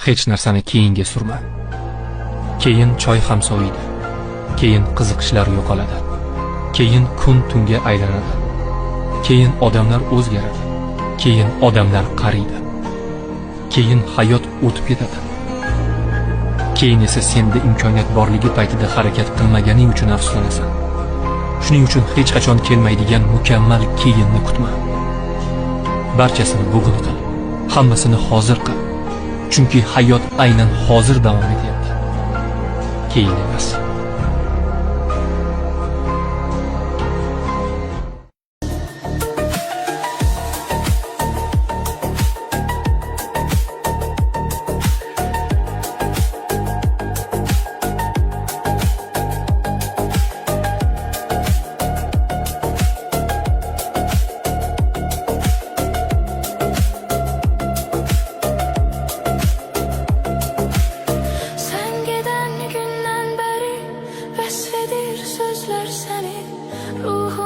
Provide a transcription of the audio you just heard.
Hech narsani keyinga surma. Keyin choy ham soviydi. Keyin qiziqishlar yo'qoladi. Keyin kun tunga aylanadi. Keyin odamlar o'zgaradi. Keyin odamlar qariydi. Keyin hayot o'tib ketadi. Keyin esa senda imkoniyat borligi paytida harakat qilmaganing uchun afsuslanasan. Shuning uchun hech qachon kelmaydigan mukammal keyinni kutma. Barchasini bugun qil. Hammasini hozir qil. Chunki hayot aynan hozir davom etyapti. Keyin emas. Sözler seni ruhum